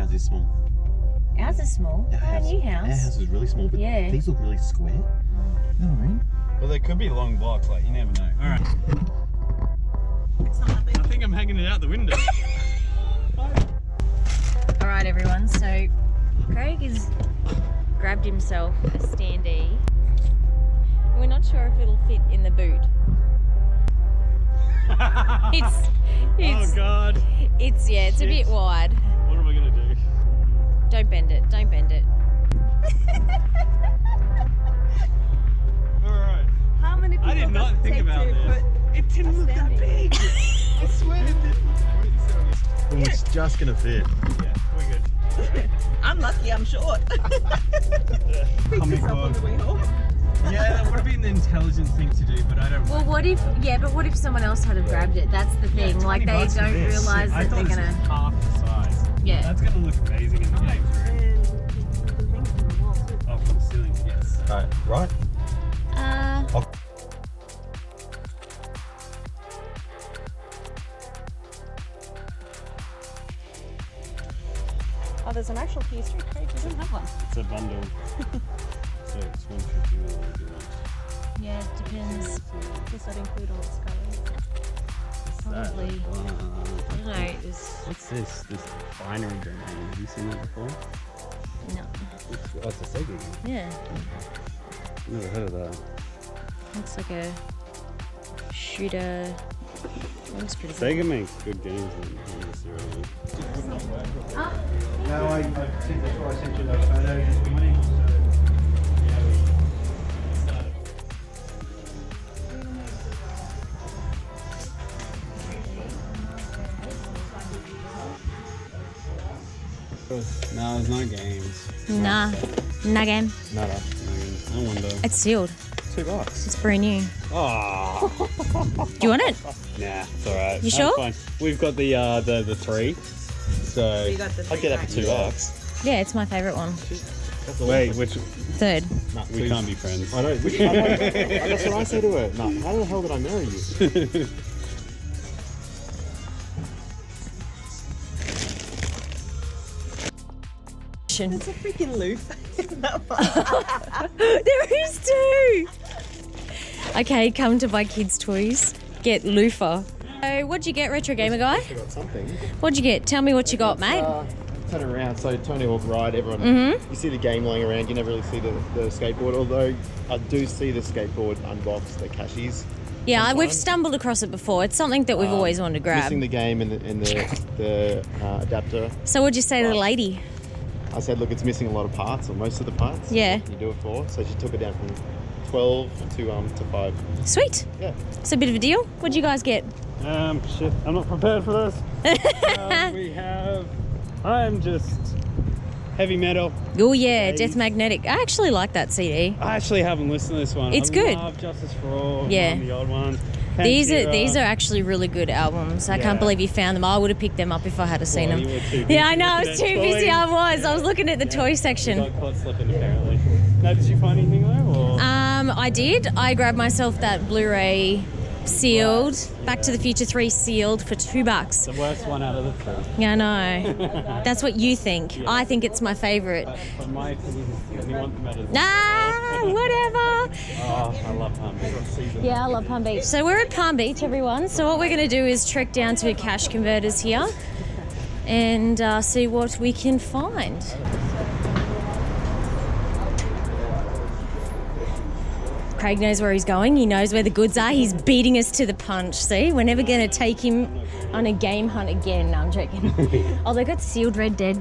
house is small. Ours is small. Our new house. Our house is really small, but these look really square. You know what I mean? Well, there could be long blocks, like, you never know. Alright. It's not that big. I think I'm hanging it out the window. Alright everyone, so Craig has grabbed himself a standee. We're not sure if it'll fit in the boot. It's oh God. It's a bit wide. What am I gonna do? Don't bend it, don't bend it. Alright. How many people I did not think about this. It didn't look that big. I swear it didn't. It's just gonna fit. Yeah, we're good. I'm lucky I'm short. Pick this up on the way home. Yeah, that would have been the intelligent thing to do, but I don't. Well, what if someone else had have grabbed it? That's the thing. Yeah, like they don't realise that they're gonna. Half the size. Yeah. That's gonna look amazing in the game. Oh, from the ceiling, yes. Alright, right? Oh, there's an actual PS3 crate. You don't have one. It's a bundle. So it's 150 or Yeah, it depends. Does that include all the sculling? Probably. I don't know. What's this? This binary game. Have you seen that before? No. Oh, it's a Sega game. Yeah. Never heard of that. Looks like a shooter. Looks pretty good. Sega makes good games in this era. No, I think that's why I sent you those photos this morning. No, there's no games. Nah. No game. Nada. No wonder. It's sealed. $2. It's brand new. Oh. Do you want it? Nah, it's alright. You sure? Fine. We've got the 3. So you got the I'd get that for $2. Yeah, it's my favourite one. Wait, which? Third. No, we can't be friends. I know. That's what I say to her. No, how the hell did I marry you? There's a freaking loop. There is two. Okay, come to buy kids' toys. Get loofah. So, what'd you get, Retro Gamer Guy? I got something. What'd you get? Tell me what you got, mate. Turn around. So Tony Hawk Ride, everyone, you see the game lying around, you never really see the skateboard, although I do see the skateboard unboxed, the cashies. Yeah, sometimes. we've stumbled across it before. It's something that we've always wanted to grab. Missing the game and the adapter. So what'd you say to the lady? I said, look, it's missing a lot of parts, or most of the parts. Yeah. You do it for. So she took it down from 12 to 5. Sweet. Yeah. It's a bit of a deal. What'd you guys get? Shit, I'm not prepared for this. I'm just heavy metal. Oh yeah, Death Magnetic. I actually like that CD. I actually haven't listened to this one. It's I good. Love Justice for All. Yeah. The old ones. These are actually really good albums. I can't believe you found them. I would have picked them up if I had seen them. You were too busy. Yeah, I know. I was too busy. I was looking at the toy section. You got caught slipping apparently. No, did you find anything though? Or? I did. I grabbed myself that Blu-ray sealed, Back to the Future 3 sealed for $2. The worst one out of the 3. Yeah, I know. That's what you think. I think it's my favourite. But my opinion is the only one that matters. Whatever. Oh, I love Palm Beach. Yeah, I love Palm Beach. So we're at Palm Beach, everyone. So what we're going to do is trek down to cash converters here and see what we can find. Craig knows where he's going. He knows where the goods are. He's beating us to the punch. See, we're never going to take him on a game hunt again. No, I'm joking. Oh, they got sealed Red Dead.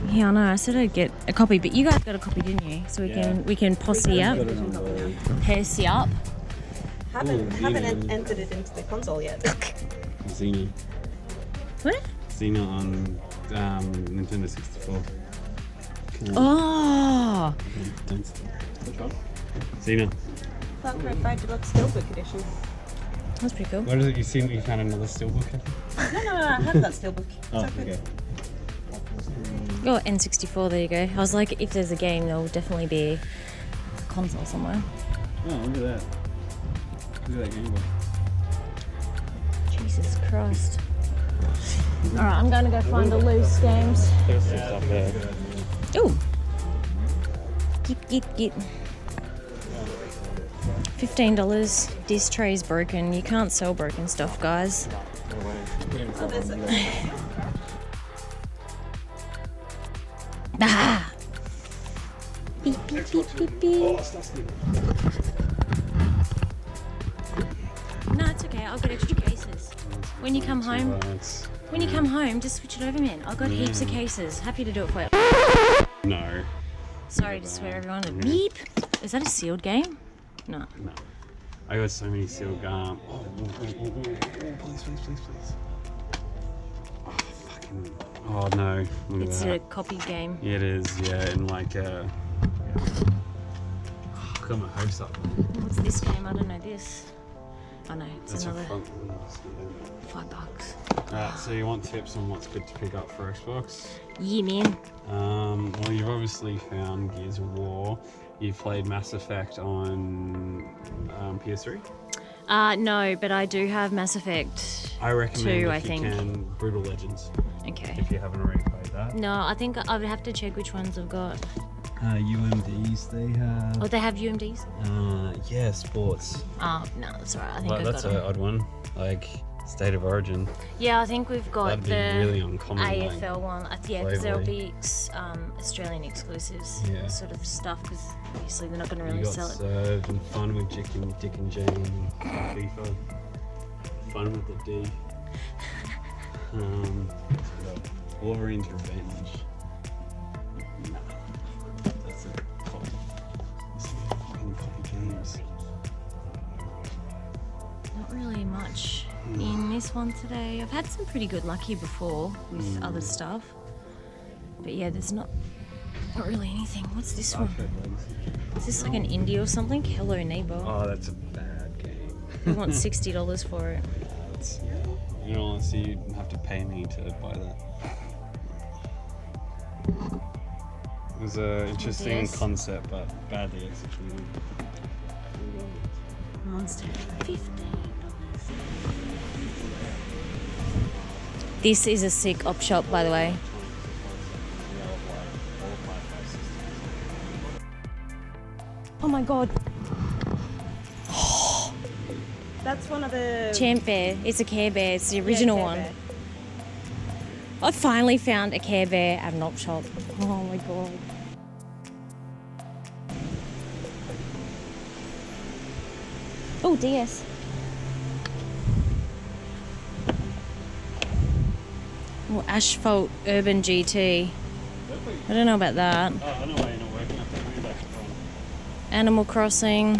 Yeah, I know. I said I'd get a copy, but you guys got a copy, didn't you? So we can posse up, posse up. Haven't entered it into the console yet. Xena. What? Xena on Nintendo 64. Oh. Don't stop. Which one? Xena. That for a $5 Steelbook edition. That's pretty cool. What is it? You found another steelbook? No, I have that Steelbook. Oh, okay. Oh, N64, there you go. I was like, if there's a game, there'll definitely be a console somewhere. Oh, look at that. Look at that Game Boy. Jesus Christ. Alright, I'm gonna go find the loose games. There's some stuff there. Ooh. Get. $15. This tray's broken. You can't sell broken stuff, guys. Ah! Beep, beep, beep, beep, beep. No, it's okay. I'll get extra cases. When you come home, just switch it over, man. I've got heaps of cases. Happy to do it for you. No. Sorry to swear, everyone. Beep. Is that a sealed game? No. No. I got so many sealed gum. Oh, please. Oh, fucking. Oh, no. Look It's at that. a copy game. Yeah, it is. Yeah, and like, I got my hopes up. What's this game? I don't know this. Oh no, it's That's a another front one. $5. Alright, so you want tips on what's good to pick up for Xbox? Yeah, man. Well, you've obviously found Gears of War. You've played Mass Effect on PS3? No, but I do have Mass Effect. I recommend Two, if I you think. can, Brutal Legends, Okay. if you haven't already played that. No, I think I would have to check which ones I've got. UMDs they have. Oh, they have UMDs? Yeah, sports. Oh, no, that's alright. I think Well, I've that's got an them. odd one. Like, State of Origin. Yeah, I think we've got That'd be the really uncommon. AFL one. Yeah, because there'll globally. be Australian exclusives Yeah. sort of stuff, because obviously they're not going to You really got sell it. Served and Fun with Dick and Jane. FIFA. Fun with the D. Wolverine's Revenge. Nah, that's a copy. This is fucking copy games. Not really much in this one today. I've had some pretty good luck here before with other stuff. But yeah, there's not really anything. What's this one? Is this like an indie or something? Hello Neighbor. Oh, that's a bad game. We want $60 for it. In all honesty, you'd have to pay me to buy that. It was an interesting Yes. concept, but badly executed. Monster. $15. This is a sick op shop, by the way. Oh my god. That's one of the... Champ Bear. It's a Care Bear. It's the original Care one. Bear. I finally found a Care Bear at an op shop. Oh my god. Oh, DS. Oh, Asphalt Urban GT. I don't know about that. Oh, I know why you're not working. I think we're back to front. Animal Crossing.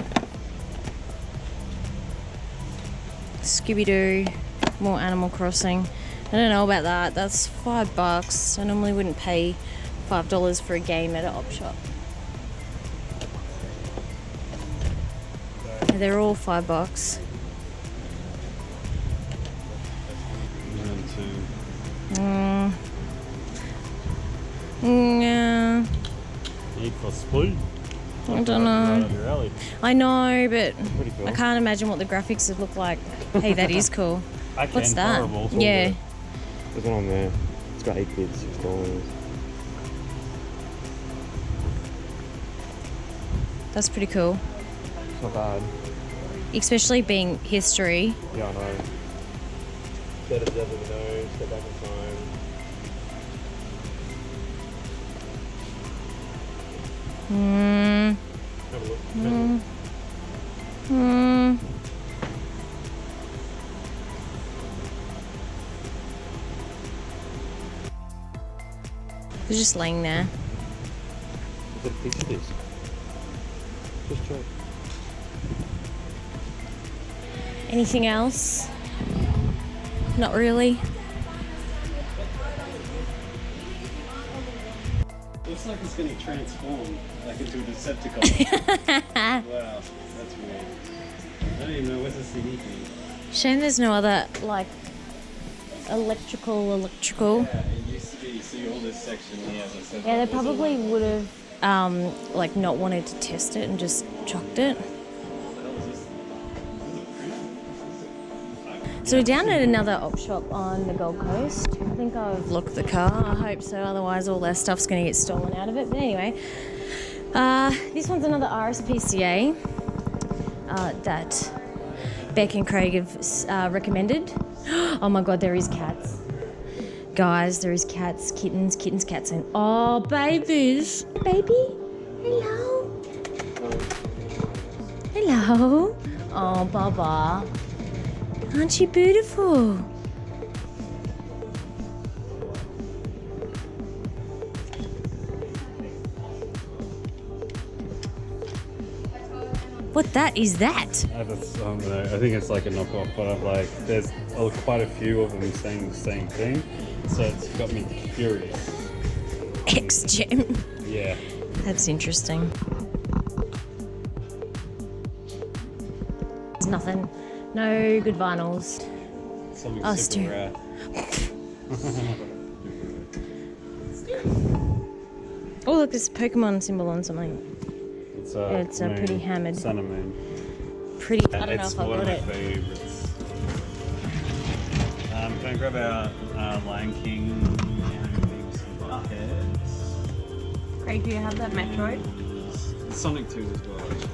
Scooby-Doo. More Animal Crossing. I don't know about that. That's $5. I normally wouldn't pay $5 for a game at an op shop. They're all $5. Yeah. Need for Spool. I don't know. I know, but Pretty cool. I can't imagine what the graphics would look like. Hey, that is cool. What's that? Horrible. Yeah. There's one on there. It's got 8 bits, $6. That's pretty cool. It's not bad. Especially being history. Yeah, I know. Better the devil knows. Get back in time. Have a look. They're just laying there. Is it a piece of this? Just check. Anything else? Not really. Looks like it's going to transform like into a Decepticon. Wow, that's weird. I don't even know where's the CD thing. Shame there's no other, like, electrical. Yeah, it used to be, you see all this section here. That says Yeah, they there's a probably light. would have, like, not wanted to test it and just chucked it. So we're down at another op shop on the Gold Coast. I think I've locked the car. I hope so, otherwise all their stuff's going to get stolen out of it. But anyway, this one's another RSPCA that Beck and Craig have recommended. Oh my God, there is cats. Guys, there is cats, kittens, cats, and oh, babies. Baby, hello. Hello. Oh, Baba. Aren't you beautiful? What that is that? I think it's like a knockoff, but I'm like, there's quite a few of them saying the same thing, so it's got me curious. X-Gem. Yeah. That's interesting. There's nothing. No good vinyls. Something Oh, super Stu. rare. Oh look, there's a Pokemon symbol on something. It's a pretty hammered. Sun and moon. Pretty. I don't know It's if I one got of it. my favourites. Can I grab our Lion King and some buckets? Craig, do you have that Metroid? Sonic 2 as well, actually.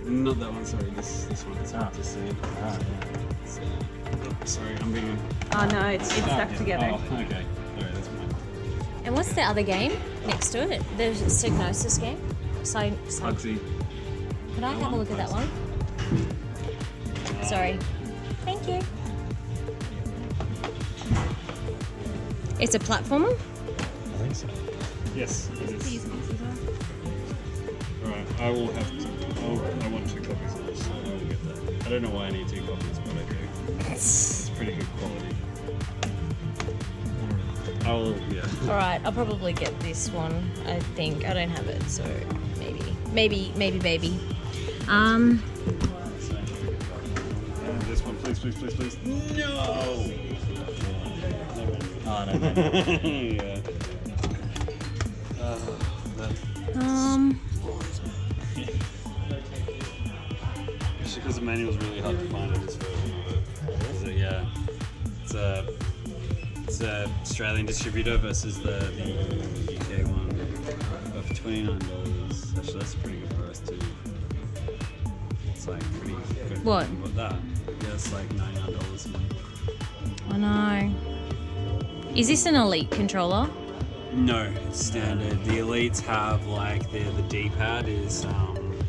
Not that one, sorry. This one is hard to see. Sorry, I'm being. Oh no, it's stuck together. Oh, okay. Alright, that's fine. And what's the other game next to it? The Psygnosis game? Pugsy. Could I have a look at that one? Sorry. Thank you. It's a platformer? I think so. Yes, it is. Alright, I will have to. I want 2 copies of this, so I will get that. I don't know why I need 2 copies, but I do. It's pretty good quality. Alright, I'll probably get this one, I think. I don't have it, so maybe. This one, please. No! Oh, no. Yeah. Just because the manual's really hard to find in this version of it. Yeah. It's a Australian distributor versus the UK one of $29. Actually, that's a pretty good price too. It's like pretty good. What? But that, yeah, it's like $99. I know. Is this an Elite controller? No, it's standard. The Elites have like the D-pad is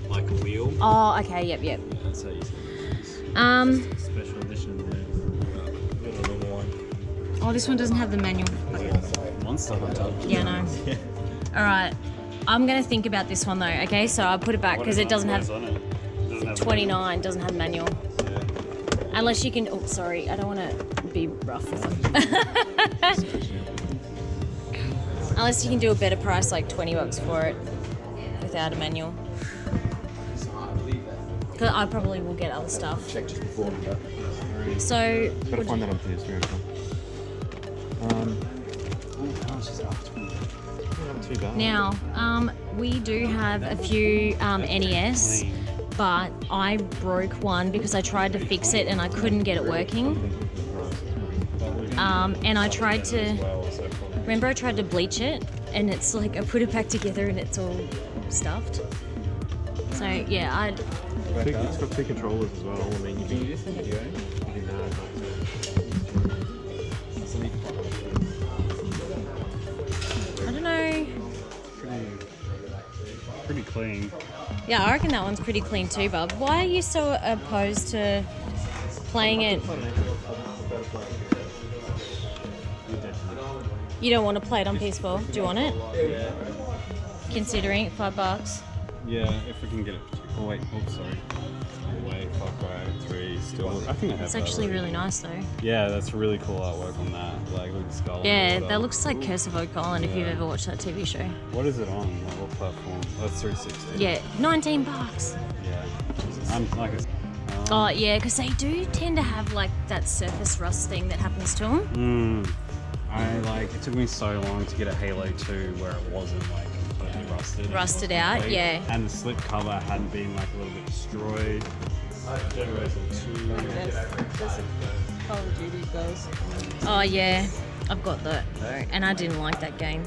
like a wheel. Oh, okay, yep. Yeah, that's how you see it. Special edition. Oh, this one doesn't have the manual. Monster Hunter. Yeah, I know. Alright, I'm going to think about this one though, okay? So I'll put it back because it doesn't have 29, doesn't have manual. Yeah. Unless you can, oh, sorry, I don't want to be rough with it. Unless you can do a better price, like $20 for it without a manual. Because I probably will get other stuff. Check just before. So, Gotta find that on PS3. Not too bad. now, we do have a few NES, but I broke one because I tried to fix it and I couldn't get it working. And I tried to, remember I tried to bleach it and it's like I put it back together and it's all stuffed. So yeah, It's got 2 controllers as well. I mean, you can use it. I don't know. Pretty clean. Yeah, I reckon that one's pretty clean too, Bub. Why are you so opposed to playing it? You don't want to play it on PS4? Do you want it? Yeah. Considering $5. Yeah, if we can get it. Oh wait, sorry. Wait, Far Cry 3 still. I think I have It's that actually already. really nice though. Yeah, that's really cool artwork on that. Like, look, skull. Yeah, that looks like Curse of Oak Island if you've Yeah. ever watched that TV show. What is it on? Like, what platform? Oh, it's 360. Yeah, $19. Yeah. I'm like a. Oh yeah, because they do tend to have like that surface rust thing that happens to them. It took me so long to get a Halo 2 where it wasn't like completely rusted. Rusted out, Complete. yeah. And the slip cover hadn't been like a little bit destroyed. Generation 2. That's Call of Duty goes. Oh yeah, I've got that though, and I didn't like that game.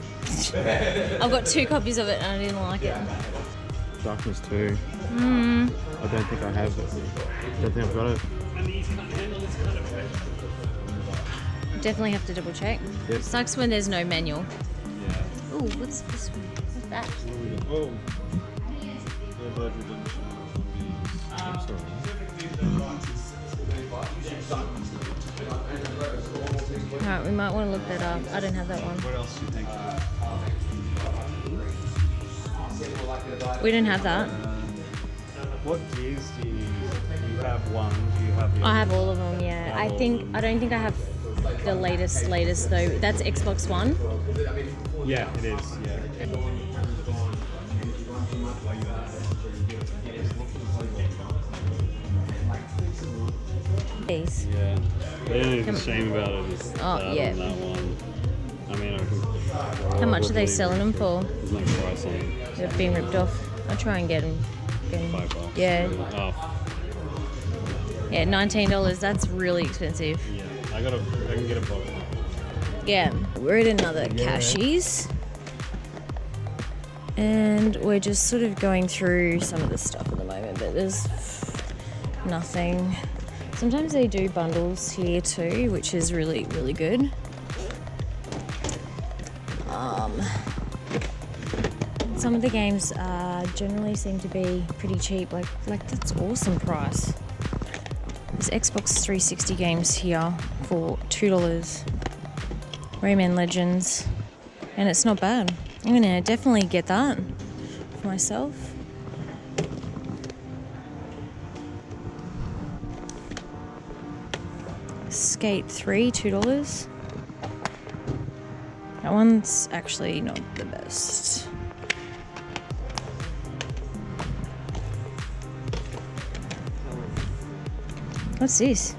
I've got 2 copies of it and I didn't like it. Darkness 2. I don't think I have it. I don't think I've got it. Definitely have to double check. Yep. Sucks when there's no manual. Yeah. Ooh, what's this one? What's that? Oh. Red Dead Redemption. I'm sorry. Alright, we might want to look that up. I don't have that one. What else do you think? We don't have that. What gears do you use? You have one. Do you have the I have other? all of them, yeah. Have I all think of them. I don't think I have the latest though. That's Xbox One. Yeah, it is. Yeah. These. Yeah. The only shame about it is that yeah. and that one. I mean, How much are they selling them for? There's no price on it. They've been ripped off. I'll try and get them. $5. Yeah. Oh, Yeah, $19. That's really expensive. yeah. I can get a box. Yeah, we're at another Cashies. And we're just sort of going through some of the stuff at the moment, but there's nothing. Sometimes they do bundles here too, which is really, really good. Some of the games generally seem to be pretty cheap. Like that's awesome price. There's Xbox 360 games here for $2. Rayman Legends, and it's not bad. I'm gonna definitely get that for myself. Skate 3, $2. That one's actually not the best. What's this?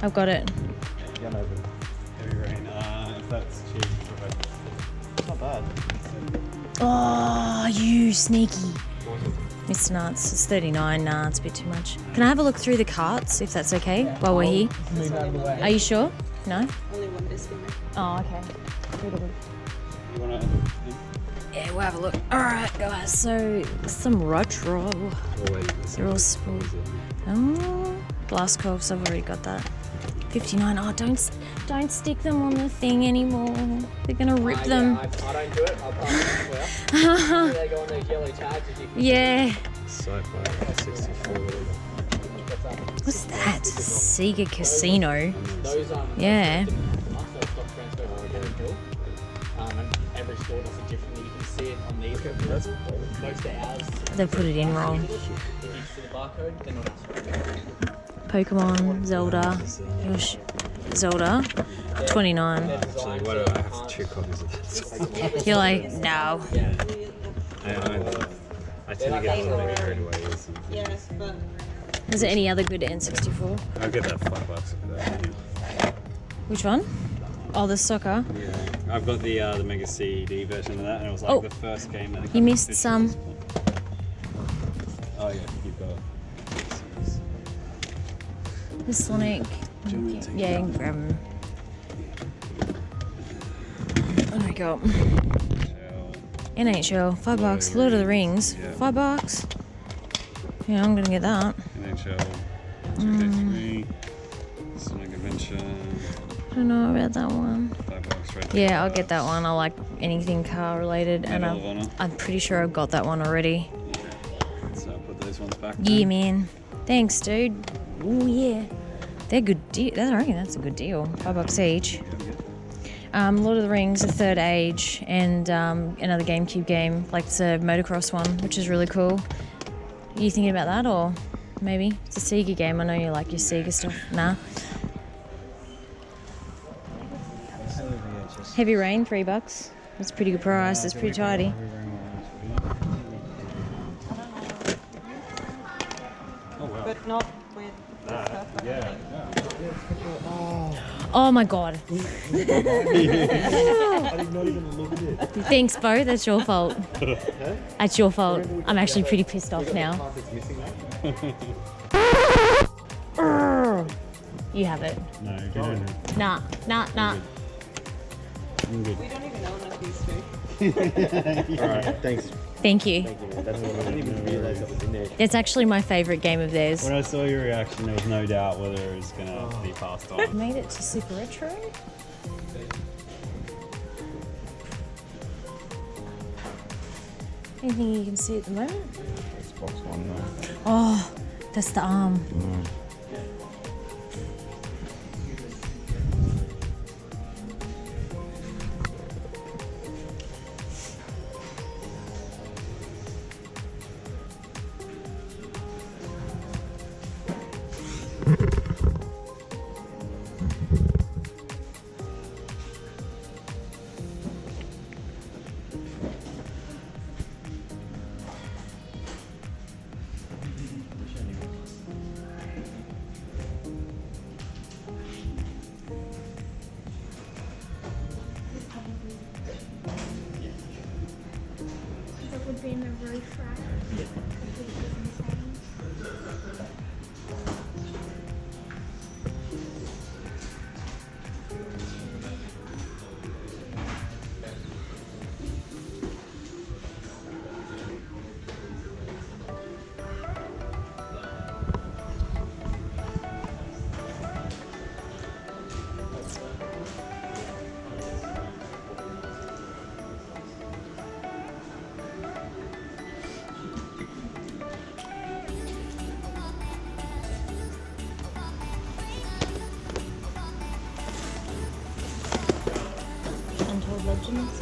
I've got it. Heavy Rain. If that's cheap. It's not bad. Oh, you sneaky. It's nuts. It's $39. Nah, it's a bit too much. Can I have a look through the carts, if that's okay, while we're here? Are you sure? No? Only one disc in there. Oh, okay. You wanna? Yeah, we'll have a look. Alright, guys, so some retro. They're all small. Oh, Blast Corps, I've already got that. 59. Oh, don't stick them on the thing anymore. They're gonna rip them. I don't do it. I'll pass it as well. They go on those yellow tags as you can Yeah. Sci-fi 64. What's that? Sega Casino. those Yeah. so stock transfer from Hill. And every store does it differently. You can see it on these. Most of ours, They put it in wrong. if you see the barcode, they're not us. Pokemon, Zelda, Yosh, Zelda, 29. Actually, why do I have 2 copies of that? You're like, no. I tend to get a little bit carried away. Yes, but Is there any other good N64? I'll get that $5 for that. Which one? Oh, the soccer. Yeah. I've got the Mega CD version of that, and it was like Oh. the first game that. You missed some. Oh yeah, you've got. The Sonic. Yeah, you can grab them. What do I got? NHL, $5. Lord of the Rings, Yeah. $5. Yeah, I'm gonna get that. NHL 2K3, Sonic Adventure, I don't know about that one. $5 right. Yeah, I'll get that one. I like anything car related, and Medal of Honor. I'm pretty sure I've got that one already. So I'll put those ones back. Yeah, man. Thanks, dude. Oh yeah, they're good deal. I reckon that's a good deal. $5 each. Lord of the Rings, The Third Age, and another GameCube game, like it's a motocross one, which is really cool. Are you thinking about that, or maybe it's a Sega game? I know you like your Sega stuff. Nah. Heavy Rain, $3. That's a pretty good price. It's pretty tidy. but not with the stuff. Yeah. Oh my god. I did not even look at it. Thanks, Bo. That's your fault. That's your fault. I'm actually pretty pissed off now. It's missing that. You have it. No, you don't. Nah. I'm good. We don't even own a these two. All right, thanks. Thank you. Thank you, man. That's what I didn't even realise that was in there. It's actually my favourite game of theirs. When I saw your reaction, there was no doubt whether it was gonna be passed on. Made it to Super Retro. Anything you can see at the moment? Xbox One, though. Oh, that's the arm. That would be in the roof, right? Yeah. Untold Legends.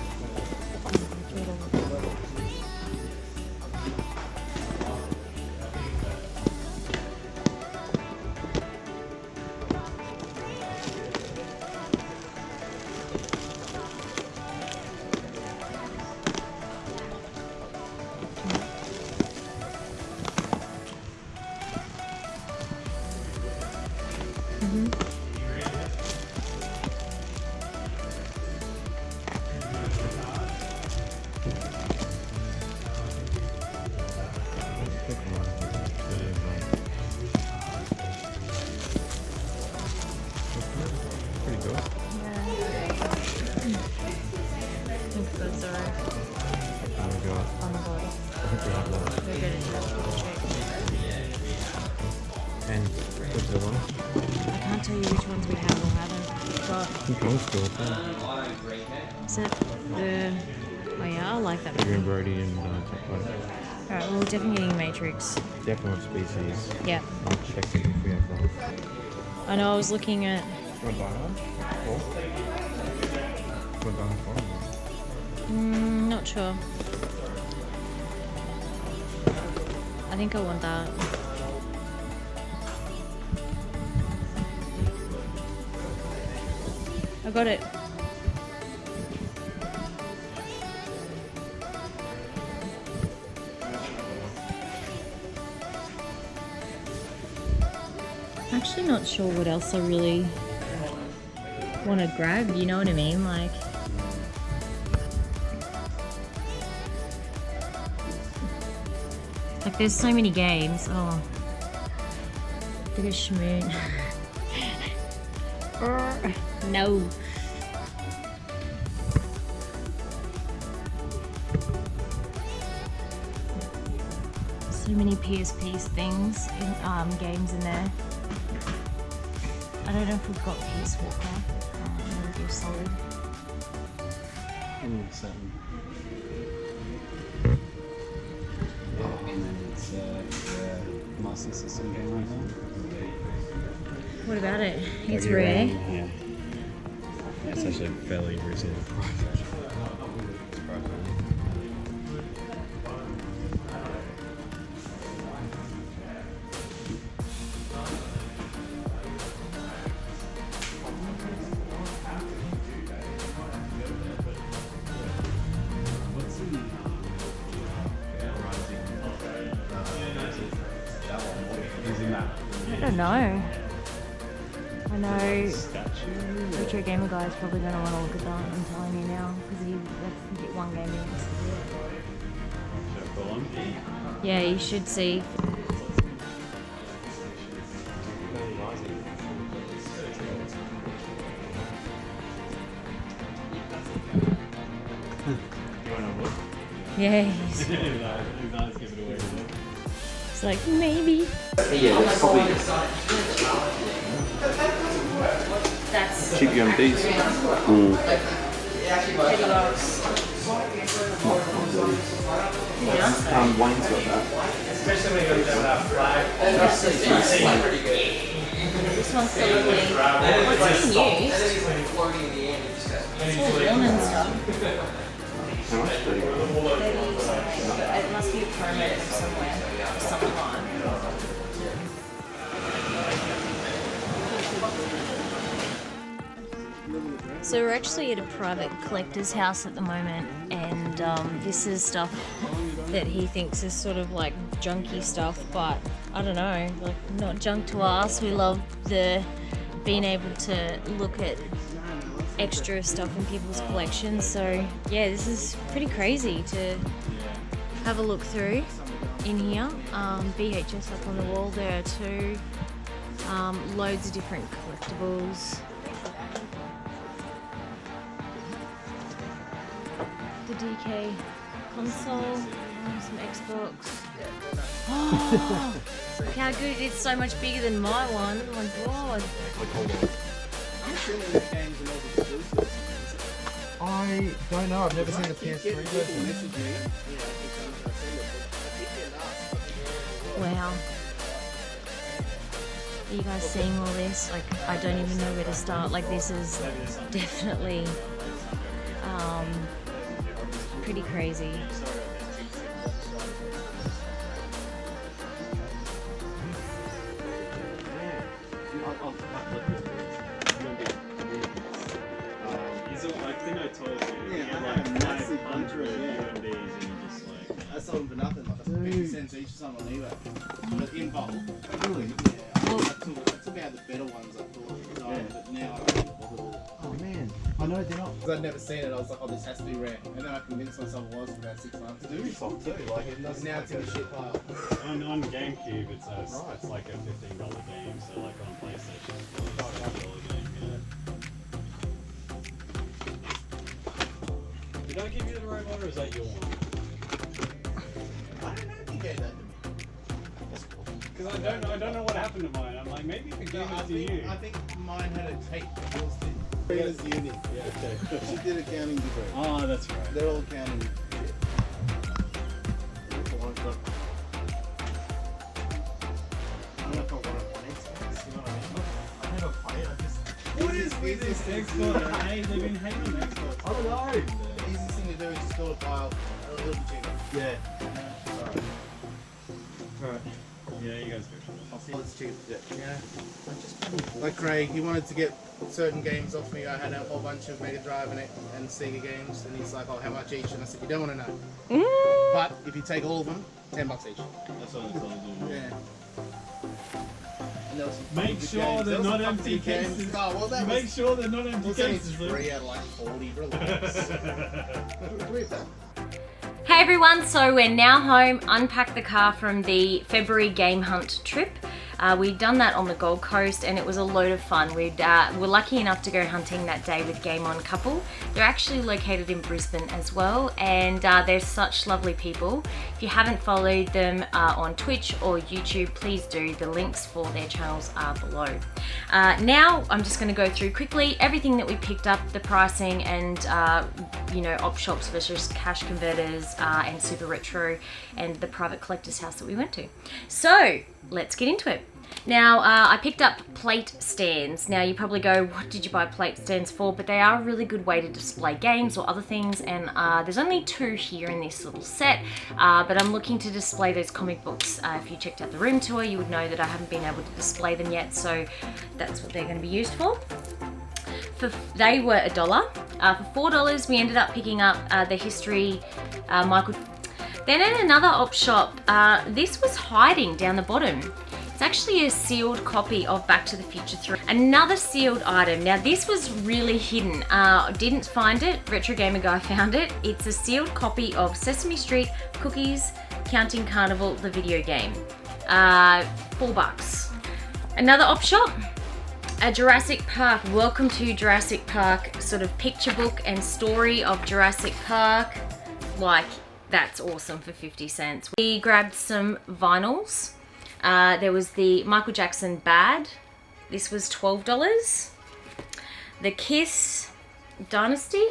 Pretty good. Those are Oh my god. on the bottom. I think we have that. We're going to check. And what's the one? I can't tell you which ones we have or haven't got. I think one's still there. Is it the... Oh yeah, I like that Adrian one. Brody and Chocolate. Alright, well, we're definitely getting Matrix. Definitely want Species. Yeah. I'll check it if we have that. I know I was looking at... You want to buy one? Or? You want to buy one? not sure. I think I want that. I got it. I'm actually not sure what else I really want to grab, you know what I mean? Like, there's so many games. Oh, look at Shmoon. No. So many PSP things in games in there. I don't know if we've got Peace Walker. Metal Gear Solid. Something. And then it's the Master System game right now. What about it? It's Buggy rare. Run, yeah. It's actually fairly recent. I don't know. I know Retro Gamer Guy is probably going to want to look at that. I'm telling you now, because that's one game he wants to do. Yeah, you should see. Yeah, he's it's like, maybe. Yeah, that's probably That's cheap UMDs. $30. Wayne's got that. This one's probably, what's been used? It's all worn and stuff. How much? 30. It must be a promo from somewhere, sometime. So we're actually at a private collector's house at the moment, and this is stuff that he thinks is sort of like junky stuff, but I don't know, like not junk to us. We love the being able to look at extra stuff in people's collections. So yeah, this is pretty crazy to have a look through in here. VHS up on the wall there too. Loads of different collectibles. The DK console, some Xbox. Oh, look how good it is, so much bigger than my one. Oh my god. I don't know. I've never seen the PS3 version. Wow. Are you guys seeing all this? Like, I don't even know where to start. Like, this is definitely pretty crazy. I think I told you. Yeah, had I had a massive bunch of UMDs it, yeah. and you just like. I sold them for nothing, like 50 cents each or something on eBay. But in bulk. Really? Yeah. I took out the better ones I thought at the time, but now I don't bother with it. Oh man, I know they're not. Because I'd never seen it, I was like, oh, this has to be rare. And then I convinced myself it was for about 6 months. Do soft too. Like it doesn't. Now it's in a shit pile. On GameCube, it's like a $15 game. So like on PlayStation, it's a $5 game. Yeah. Did I give you the robot, or is that your one? I don't know if you gave that to me. Because I don't know what happened to mine. I'm like, maybe if it gave it to you. I think mine had a tape. Yours did. Yours uni. Yeah, okay. She did accounting degree. Oh, that's right. They're all accounting. What is with this Xbox? Hey, they've been hating on Xbox. I don't know. The easiest thing to do is just go to file a little bit cheaper. Yeah. Alright. Yeah, you guys go. It's cheap. Yeah. Like Craig, he wanted to get certain games off me. I had a whole bunch of Mega Drive and Sega games, and he's like, "Oh, how much each?" And I said, "You don't want to know." But if you take all of them, $10 each. That's what I told you. Yeah. And there was some Make good sure games. they're There was not some empty games. cases. Oh, well, that Make was. sure they're not empty Well, it's cases. 3 out of like 40. Relax. Three of them. Hey everyone, so we're now home, unpacked the car from the February game hunt trip. We'd done that on the Gold Coast and it was a load of fun. We're lucky enough to go hunting that day with Game On Couple. They're actually located in Brisbane as well, and they're such lovely people. If you haven't followed them on Twitch or YouTube, please do. The links for their channels are below. Now I'm just going to go through quickly everything that we picked up, the pricing, and op shops versus cash converters and super retro, and the private collector's house that we went to. So let's get into it. Now, I picked up plate stands. Now, you probably go, what did you buy plate stands for? But they are a really good way to display games or other things, and there's only 2 here in this little set, but I'm looking to display those comic books. If you checked out the room tour, you would know that I haven't been able to display them yet, so that's what they're going to be used for. They were $1. For $4, we ended up picking up the History Michael. Then at another op shop, this was hiding down the bottom. It's actually a sealed copy of Back to the Future 3. Another sealed item. Now this was really hidden. Didn't find it. Retro Gamer Guy found it. It's a sealed copy of Sesame Street Cookies Counting Carnival, the video game. $4. Another op shop. A Jurassic Park, Welcome to Jurassic Park sort of picture book and story of Jurassic Park. Like, that's awesome for 50 cents. We grabbed some vinyls. There was the Michael Jackson Bad. This was $12. The Kiss Dynasty.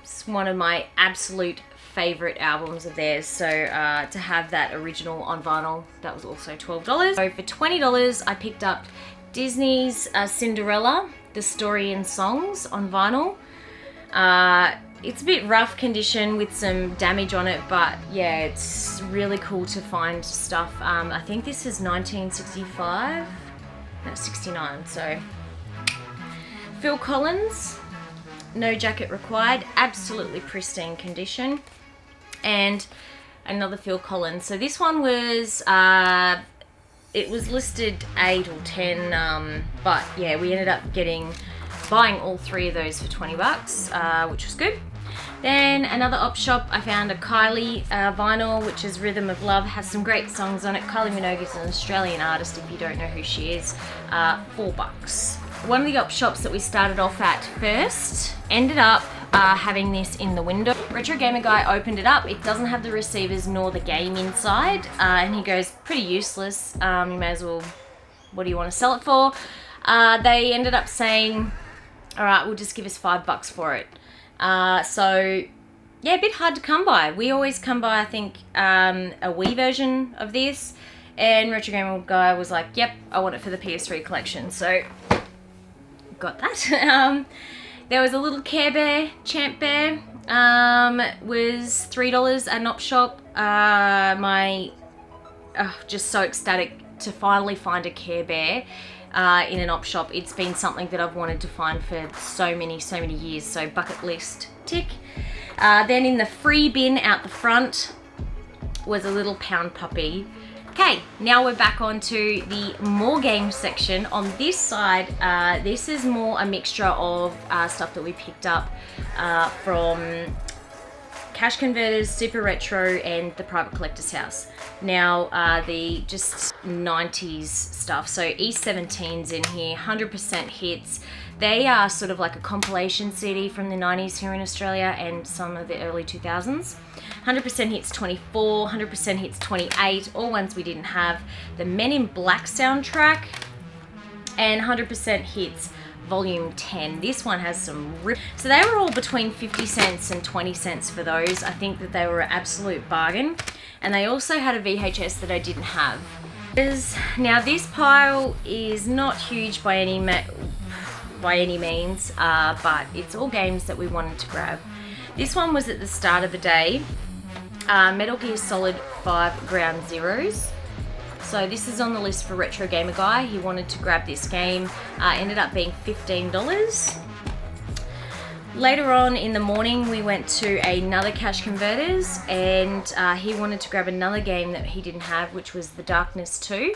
It's one of my absolute favorite albums of theirs. So to have that original on vinyl, that was also $12. So for $20, I picked up Disney's Cinderella, the story and songs on vinyl. It's a bit rough condition with some damage on it, but yeah, it's really cool to find stuff. I think this is 1965, no, 69, so. Phil Collins, No Jacket Required, absolutely pristine condition. And another Phil Collins. So this one was, it was listed 8 or 10, but yeah, we ended up buying all 3 of those for 20 bucks, which was good. Then another op shop, I found a Kylie vinyl, which is Rhythm of Love, has some great songs on it. Kylie Minogue is an Australian artist, if you don't know who she is. $4. One of the op shops that we started off at first ended up having this in the window. Retro Gamer Guy opened it up. It doesn't have the receivers nor the game inside, and he goes, pretty useless. You may as well, what do you want to sell it for? They ended up saying, all right, we'll just give us $5 for it. So yeah, a bit hard to come by. We always come by, I think, a Wii version of this, and Retro Gamer Guy was like, yep, I want it for the PS3 collection. So got that. There was a little Care Bear, Champ Bear, was $3 at an op shop. Just so ecstatic to finally find a Care Bear in an op shop. It's been something that I've wanted to find for so many years, so bucket list tick. Then in the free bin out the front was a little pound puppy. Okay, now we're back onto the more games section. On this side, this is more a mixture of stuff that we picked up from Cash Converters, Super Retro, and the Private Collector's House. Now, the just 90s stuff. So E17's in here, 100% hits. They are sort of like a compilation CD from the 90s here in Australia and some of the early 2000s. 100% hits 24, 100% hits 28, all ones we didn't have. The Men in Black soundtrack, and 100% hits volume 10. This one has some rip. So they were all between 50 cents and 20 cents for those. I think that they were an absolute bargain. And they also had a VHS that I didn't have. Now this pile is not huge by any means, but it's all games that we wanted to grab. This one was at the start of the day. Metal Gear Solid 5 Ground Zeroes. So this is on the list for Retro Gamer Guy. He wanted to grab this game. Ended up being $15. Later on in the morning, we went to another Cash Converters, and he wanted to grab another game that he didn't have, which was The Darkness 2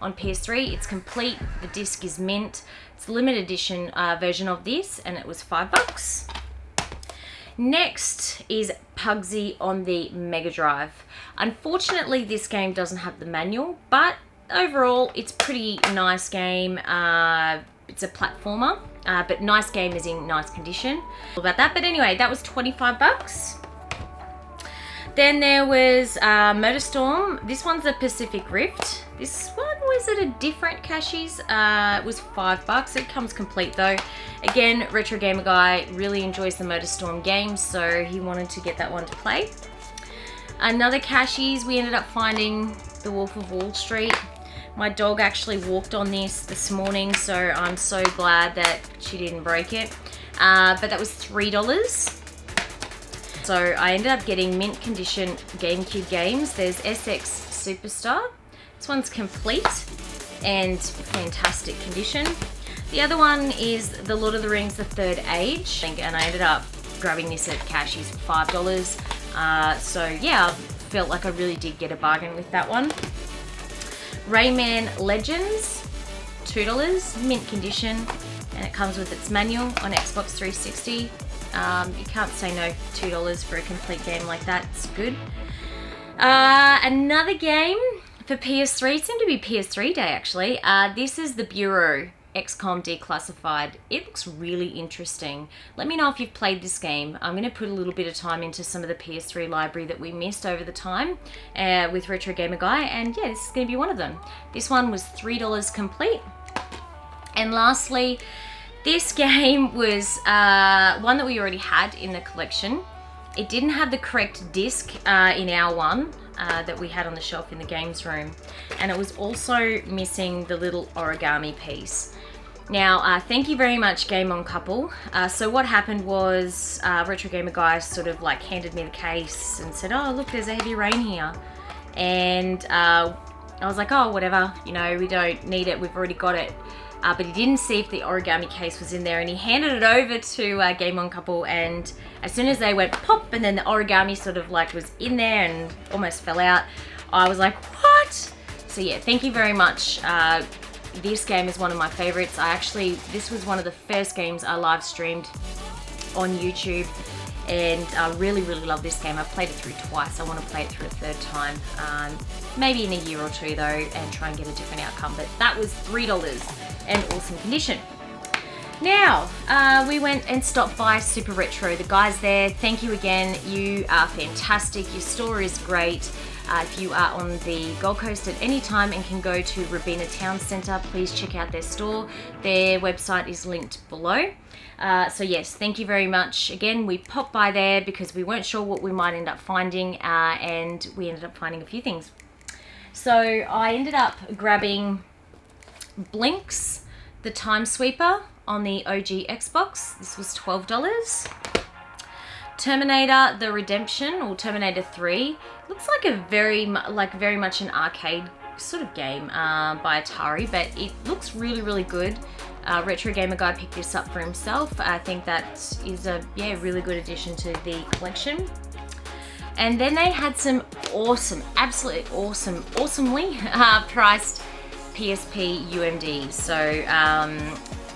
on PS3. It's complete. The disc is mint. It's a limited edition version of this, and it was $5. Next is Pugsy on the Mega Drive. Unfortunately, this game doesn't have the manual, but overall, it's a pretty nice game. It's a platformer, but nice game is in nice condition. All about that, but anyway, that was $25. Then there was Motorstorm. This one's a Pacific Rift. This one was at a different Cashies. It was $5. It comes complete though. Again, Retro Gamer Guy really enjoys the Motorstorm games, so he wanted to get that one to play. Another Cashies, we ended up finding The Wolf of Wall Street. My dog actually walked on this morning, so I'm so glad that she didn't break it. But that was $3. So I ended up getting mint condition GameCube games. There's SX Superstar. This one's complete and fantastic condition. The other one is The Lord of the Rings, The Third Age. And I ended up grabbing this at Cashies for $5. So yeah, I felt like I really did get a bargain with that one. Rayman Legends, $2, mint condition, and it comes with its manual on Xbox 360. You can't say no, $2 for a complete game like that, it's good. Another game for PS3, it seemed to be PS3 day actually. This is The Bureau, XCOM Declassified. It looks really interesting. Let me know if you've played this game. I'm going to put a little bit of time into some of the PS3 library that we missed over the time with Retro Gamer Guy, and yeah, this is going to be one of them. This one was $3 complete. And lastly, this game was one that we already had in the collection. It didn't have the correct disc in our one that we had on the shelf in the games room, and it was also missing the little origami piece. Now, thank you very much, Game On Couple. So what happened was Retro Gamer Guy sort of like handed me the case and said, oh look, there's a Heavy Rain here, and I was like, oh whatever, you know, we don't need it, we've already got it. But he didn't see if the origami case was in there, and he handed it over to Game On Couple, and as soon as they went pop and then the origami sort of like was in there and almost fell out, I was like, what? So yeah, thank you very much. This game is one of my favorites. This was one of the first games I live streamed on YouTube, and I really love this game. I've played it through twice. I want to play it through a third time, maybe in a year or two though, and try and get a different outcome. But that was $3 and awesome condition. Now, we went and stopped by Super Retro. The guys there, thank you again. You are fantastic. Your store is great. If you are on the Gold Coast at any time and can go to Robina Town Centre, please check out their store. Their website is linked below. So yes, thank you very much. Again, we popped by there because we weren't sure what we might end up finding, and we ended up finding a few things. So I ended up grabbing Blinks, the Time Sweeper on the OG Xbox. This was $12. Terminator The Redemption, or Terminator 3, looks like a very much an arcade sort of game by Atari, but it looks really good. Retro Gamer Guy picked this up for himself. I think that is a really good addition to the collection. And then they had some awesome, absolutely awesomely priced PSP UMDs. So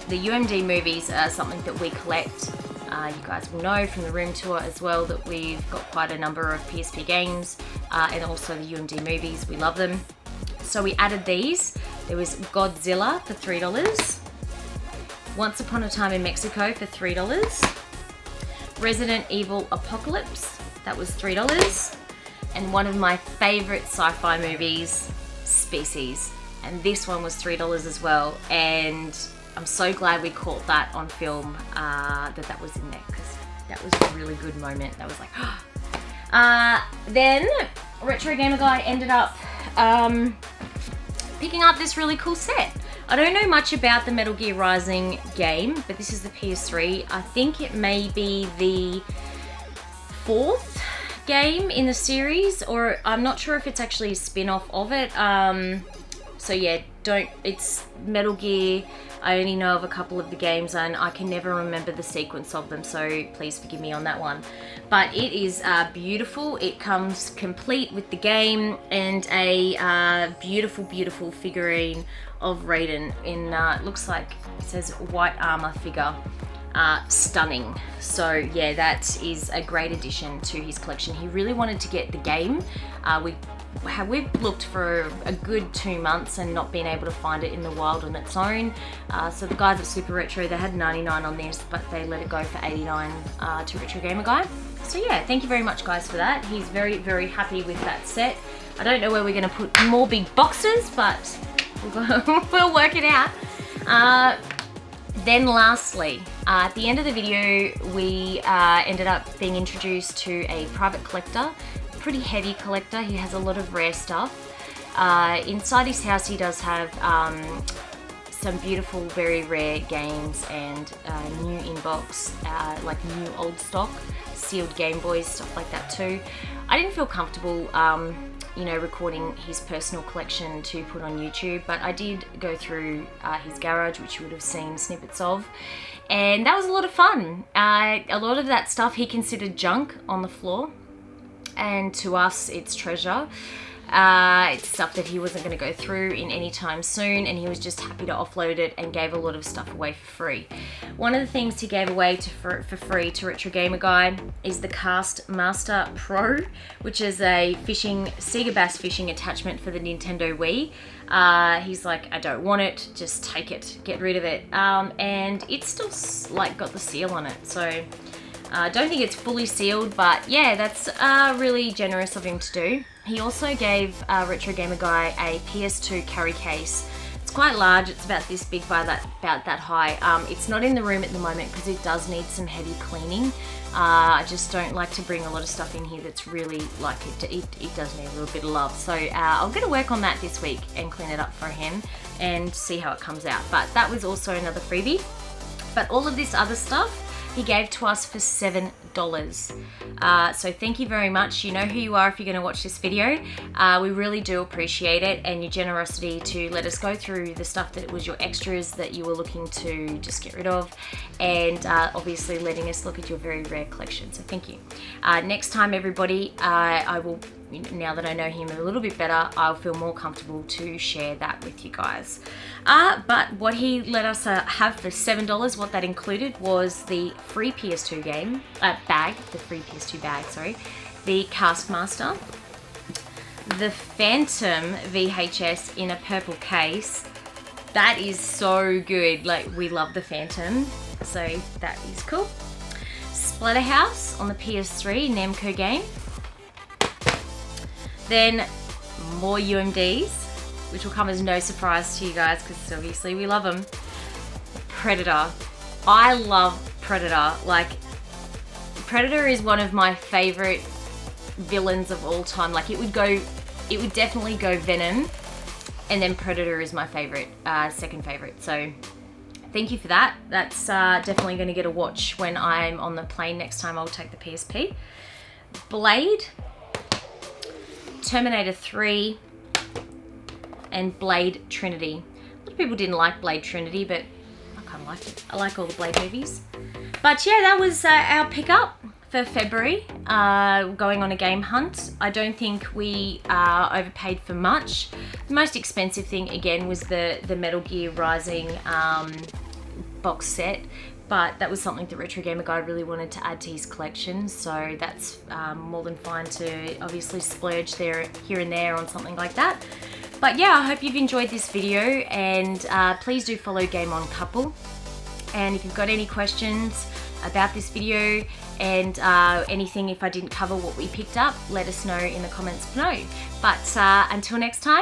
the UMD movies are something that we collect. You guys will know from the room tour as well that we've got quite a number of PSP games and also the UMD movies. We love them. So we added these. There was Godzilla for $3. Once Upon a Time in Mexico for $3. Resident Evil Apocalypse, that was $3. And one of my favorite sci-fi movies, Species. And this one was $3 as well. And I'm so glad we caught that on film, that was in there, because that was a really good moment. That was like, then Retro Gamer Guy ended up picking up this really cool set. I don't know much about the Metal Gear Rising game, but this is the PS3. I think it may be the 4th game in the series, or I'm not sure if it's actually a spin-off of it. So yeah, it's Metal Gear. I only know of a couple of the games and I can never remember the sequence of them, so please forgive me on that one. But it is beautiful. It comes complete with the game and a beautiful figurine of Raiden in, it looks like it says white armor figure. Stunning. So yeah, that is a great addition to his collection. He really wanted to get the game. We've looked for a good 2 months and not been able to find it in the wild on its own. So the guys at Super Retro, they had 99 on this, but they let it go for 89 to Retro Gamer Guy. So yeah, thank you very much guys for that. He's very happy with that set. I don't know where we're going to put more big boxes, but we'll work it out. Then lastly, at the end of the video, we ended up being introduced to a private collector. Pretty heavy collector. He has a lot of rare stuff. Inside his house he does have some beautiful, very rare games and new inbox, like new old stock, sealed Game Boys, stuff like that too. I didn't feel comfortable you know, recording his personal collection to put on YouTube, but I did go through his garage, which you would have seen snippets of, and that was a lot of fun. A lot of that stuff he considered junk on the floor, and to us it's treasure. It's stuff that he wasn't going to go through in any time soon, and he was just happy to offload it and gave a lot of stuff away for free. One of the things he gave away for free to Retro Gamer Guy is the Cast Master Pro, which is a Sega Bass fishing attachment for the Nintendo Wii. He's like, I don't want it, just take it, get rid of it. And it's still like got the seal on it, so I don't think it's fully sealed, but yeah, that's really generous of him to do. He also gave Retro Gamer Guy a PS2 carry case. It's quite large, it's about this big by about that high. It's not in the room at the moment because it does need some heavy cleaning. I just don't like to bring a lot of stuff in here that's really like it does need a little bit of love. So I'm going to work on that this week and clean it up for him and see how it comes out. But that was also another freebie. But all of this other stuff he gave to us for $7. So thank you very much. You know who you are if you're going to watch this video. We really do appreciate it, and your generosity to let us go through the stuff that was your extras that you were looking to just get rid of, and obviously letting us look at your very rare collection. So thank you. Next time, everybody, I will, now that I know him a little bit better, I'll feel more comfortable to share that with you guys. But what he let us have for $7, what that included was the free PS2 game, bag, the free PS2 bag, sorry, the Castmaster, the Phantom VHS in a purple case. That is so good, like we love the Phantom, so that is cool. Splatterhouse on the PS3, Namco game. Then more UMDs, which will come as no surprise to you guys because obviously we love them. Predator. I love Predator. Like, Predator is one of my favorite villains of all time. Like, it would definitely go Venom, and then Predator is my favorite, second favorite. So thank you for that. That's definitely going to get a watch when I'm on the plane next time. I'll take the PSP. Blade, Terminator 3, and Blade Trinity. A lot of people didn't like Blade Trinity, but I kind of liked it. I like all the Blade movies. But yeah, that was our pickup for February, going on a game hunt. I don't think we overpaid for much. The most expensive thing, again, was the Metal Gear Rising box set, but that was something that Retro Gamer Guy really wanted to add to his collection, so that's more than fine to obviously splurge there, here and there on something like that. But yeah, I hope you've enjoyed this video, and please do follow Game On Couple. And if you've got any questions about this video and anything, if I didn't cover what we picked up, let us know in the comments below. But until next time.